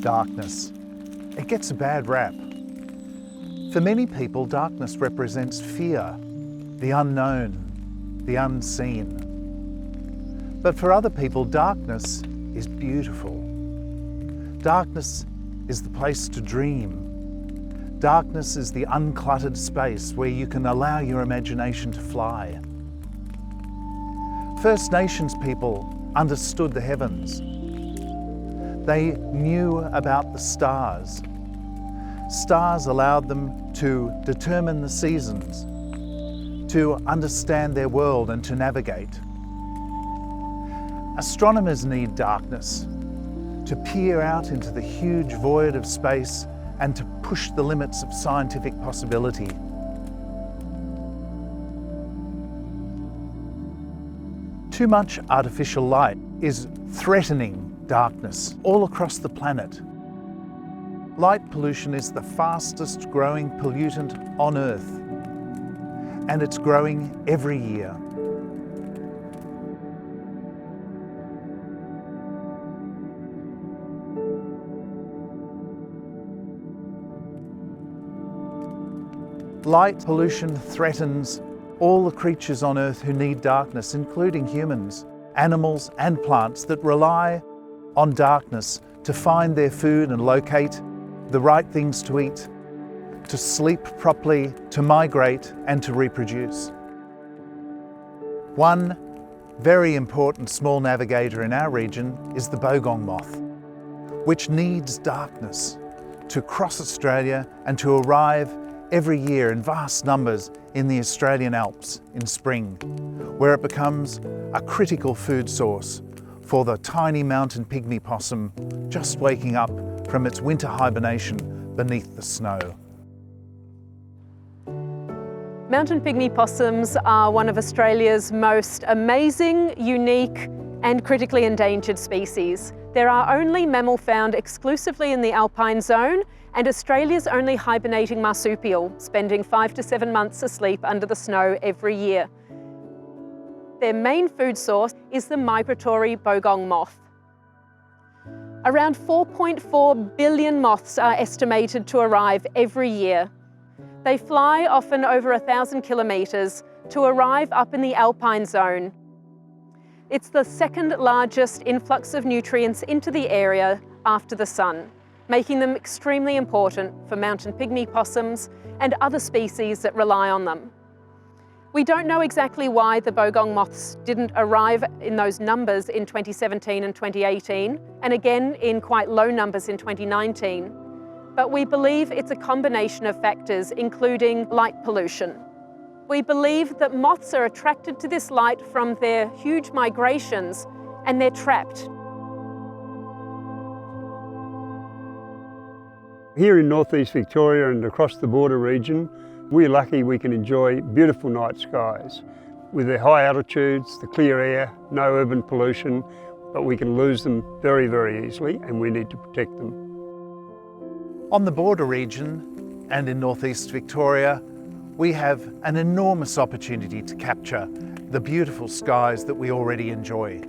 Darkness. It gets a bad rap. For many people, darkness represents fear, the unknown, the unseen. But for other people, darkness is beautiful. Darkness is the place to dream. Darkness is the uncluttered space where you can allow your imagination to fly. First Nations people understood the heavens. They knew about the stars. Stars allowed them to determine the seasons, to understand their world and to navigate. Astronomers need darkness to peer out into the huge void of space and to push the limits of scientific possibility. Too much artificial light is threatening darkness all across the planet. Light pollution is the fastest growing pollutant on Earth, and it's growing every year. Light pollution threatens all the creatures on Earth who need darkness, including humans, animals and plants that rely on darkness to find their food and locate the right things to eat, to sleep properly, to migrate and to reproduce. One very important small navigator in our region is the bogong moth, which needs darkness to cross Australia and to arrive every year in vast numbers in the Australian Alps in spring, where it becomes a critical food source for the tiny mountain pygmy possum just waking up from its winter hibernation beneath the snow. Mountain pygmy possums are one of Australia's most amazing, unique and critically endangered species. They're our only mammal found exclusively in the alpine zone and Australia's only hibernating marsupial, spending 5 to 7 months asleep under the snow every year. Their main food source is the migratory bogong moth. Around 4.4 billion moths are estimated to arrive every year. They fly often over 1,000 kilometres to arrive up in the alpine zone. It's the second largest influx of nutrients into the area after the sun, making them extremely important for mountain pygmy possums and other species that rely on them. We don't know exactly why the bogong moths didn't arrive in those numbers in 2017 and 2018, and again in quite low numbers in 2019. But we believe it's a combination of factors, including light pollution. We believe that moths are attracted to this light from their huge migrations, and they're trapped. Here in northeast Victoria and across the border region, we're lucky we can enjoy beautiful night skies. With their high altitudes, the clear air, no urban pollution, but we can lose them very, very easily and we need to protect them. On the border region and in northeast Victoria, we have an enormous opportunity to capture the beautiful skies that we already enjoy.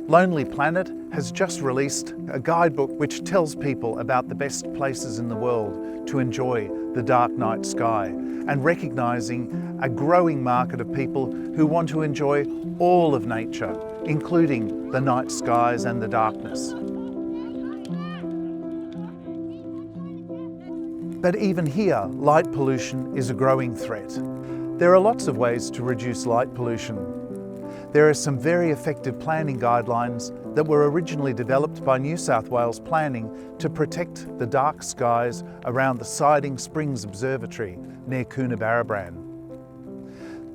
Lonely Planet has just released a guidebook which tells people about the best places in the world to enjoy the dark night sky, and recognising a growing market of people who want to enjoy all of nature, including the night skies and the darkness. But even here, light pollution is a growing threat. There are lots of ways to reduce light pollution. There are some very effective planning guidelines that were originally developed by New South Wales Planning to protect the dark skies around the Siding Springs Observatory near Coonabarabran.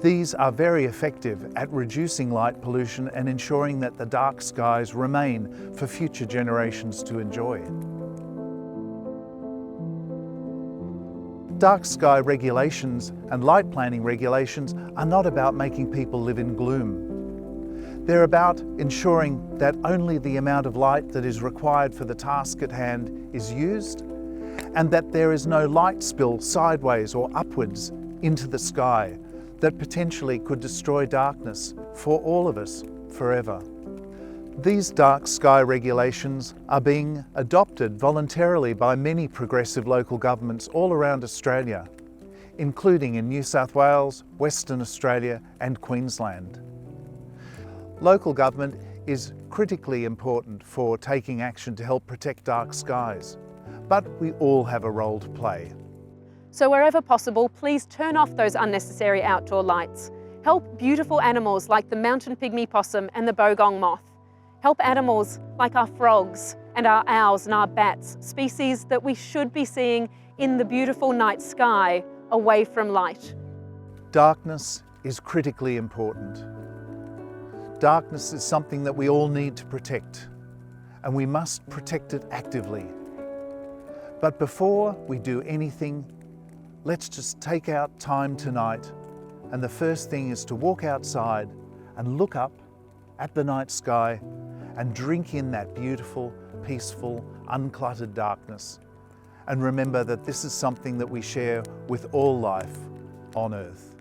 These are very effective at reducing light pollution and ensuring that the dark skies remain for future generations to enjoy. Dark sky regulations and light planning regulations are not about making people live in gloom. They're about ensuring that only the amount of light that is required for the task at hand is used, and that there is no light spill sideways or upwards into the sky that potentially could destroy darkness for all of us forever. These dark sky regulations are being adopted voluntarily by many progressive local governments all around Australia, including in New South Wales, Western Australia and Queensland. Local government is critically important for taking action to help protect dark skies, but we all have a role to play. So wherever possible, please turn off those unnecessary outdoor lights. Help beautiful animals like the mountain pygmy possum and the bogong moth. Help animals like our frogs and our owls and our bats, species that we should be seeing in the beautiful night sky away from light. Darkness is critically important. Darkness is something that we all need to protect, and we must protect it actively. But before we do anything, let's just take out time tonight, and the first thing is to walk outside and look up at the night sky and drink in that beautiful, peaceful, uncluttered darkness. And remember that this is something that we share with all life on Earth.